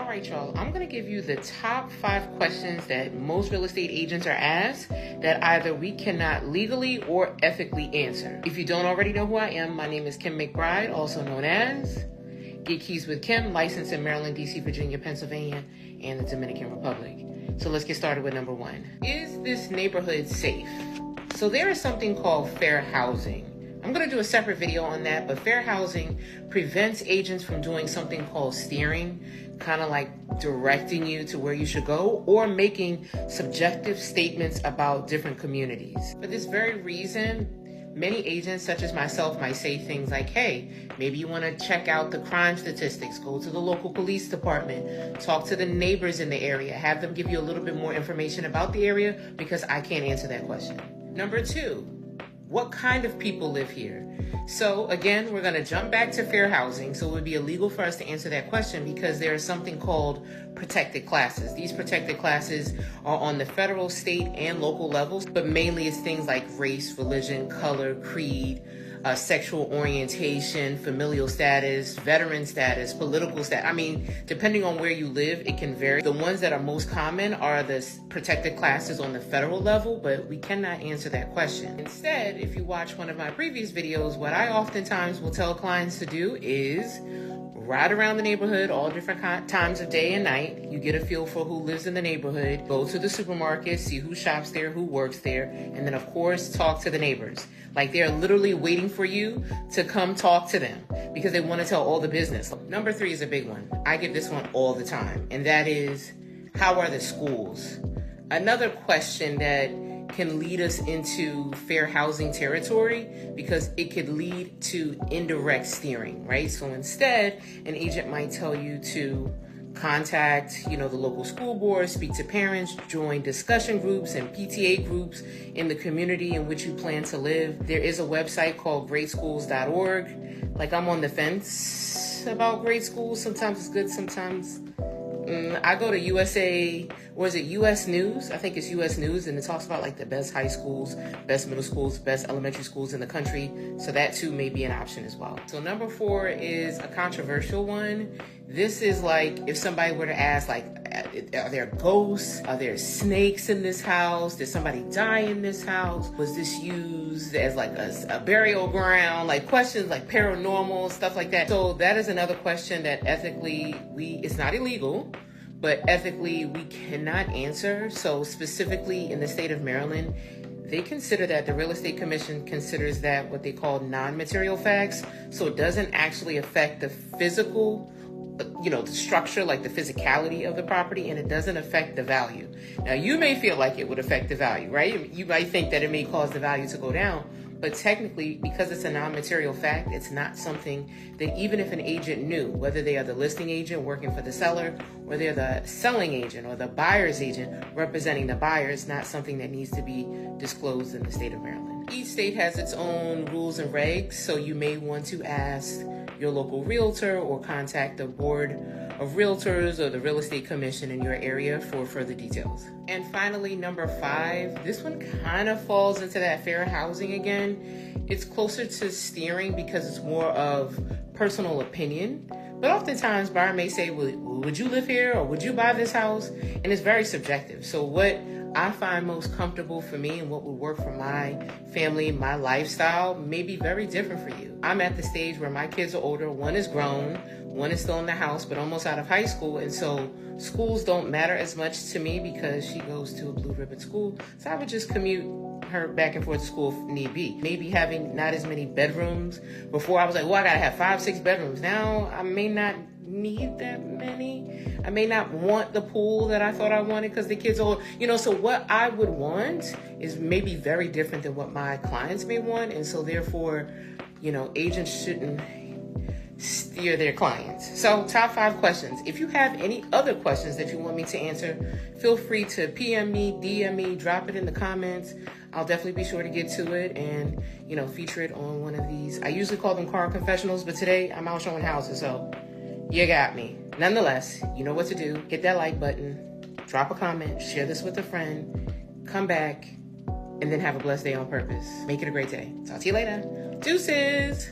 right, y'all, I'm going to give you the top 5 questions that most real estate agents are asked that either we cannot legally or ethically answer. If you don't already know who I am, my name is Kim McBride, also known as Get Keys with Kim, licensed in Maryland, DC, Virginia, Pennsylvania, and the Dominican Republic. So let's get started with number 1. Is this neighborhood safe? So there is something called fair housing. I'm going to do a separate video on that, but fair housing prevents agents from doing something called steering, kind of like directing you to where you should go or making subjective statements about different communities. For this very reason, many agents such as myself might say things like, hey, maybe you want to check out the crime statistics, go to the local police department, talk to the neighbors in the area, have them give you a little bit more information about the area because I can't answer that question. Number 2. What kind of people live here? So again, we're going to jump back to fair housing. So it would be illegal for us to answer that question because there is something called protected classes. These protected classes are on the federal, state, and local levels, but mainly it's things like race, religion, color, creed, sexual orientation, familial status, veteran status, political status. I mean, depending on where you live, it can vary. The ones that are most common are the protected classes on the federal level, but we cannot answer that question. Instead, if you watch one of my previous videos, what I oftentimes will tell clients to do is ride around the neighborhood all different times of day and night. You get a feel for who lives in the neighborhood, go to the supermarket, see who shops there, who works there, and then of course, talk to the neighbors. Like they're literally waiting for you to come talk to them because they want to tell all the business. Number 3 is a big one. I get this one all the time, and that is, how are the schools? Another question that can lead us into fair housing territory because it could lead to indirect steering, right? So instead, an agent might tell you to contact, the local school board, speak to parents, join discussion groups and PTA groups in the community in which you plan to live. There is a website called greatschools.org. Like, I'm on the fence about great schools. Sometimes it's good, sometimes I go to US News? I think it's US News, and it talks about like the best high schools, best middle schools, best elementary schools in the country. So that too may be an option as well. So number 4 is a controversial one. This is like if somebody were to ask, like, are there ghosts? Are there snakes in this house? Did somebody die in this house? Was this used as like a burial ground? Like questions like paranormal, stuff like that. So that is another question that ethically it's not illegal, but ethically we cannot answer. So specifically in the state of Maryland, they consider that, the Real Estate Commission considers that what they call non-material facts. So it doesn't actually affect the physical, the structure, like the physicality of the property, and it doesn't affect the value. Now, you may feel like it would affect the value, right? You might think that it may cause the value to go down, but technically, because it's a non-material fact, it's not something that even if an agent knew, whether they are the listing agent working for the seller, or they're the selling agent or the buyer's agent representing the buyer, it's not something that needs to be disclosed in the state of Maryland. Each state has its own rules and regs, so you may want to ask your local realtor or contact the board of realtors or the Real Estate Commission in your area for further details. And finally, number 5, this one kind of falls into that fair housing again. It's closer to steering because it's more of personal opinion. But oftentimes, buyer may say, well, would you live here or would you buy this house? And it's very subjective. So what I find most comfortable for me and what would work for my family, my lifestyle, may be very different for you. I'm at the stage where my kids are older. One is grown, one is still in the house, but almost out of high school. And so schools don't matter as much to me because she goes to a blue ribbon school. So I would just commute her back and forth to school if need be. Maybe having not as many bedrooms. Before I was like, well, I gotta have 5, 6 bedrooms. Now I may not need that many. I may not want the pool that I thought I wanted because the kids are old. So what I would want is maybe very different than what my clients may want. And so therefore, agents shouldn't steer their clients. So top 5 questions. If you have any other questions that you want me to answer, feel free to PM me, DM me, drop it in the comments. I'll definitely be sure to get to it and, feature it on one of these. I usually call them car confessionals, but today I'm out showing houses, so you got me. Nonetheless, you know what to do. Hit that like button, drop a comment, share this with a friend, come back, and then have a blessed day on purpose. Make it a great day. Talk to you later. Deuces.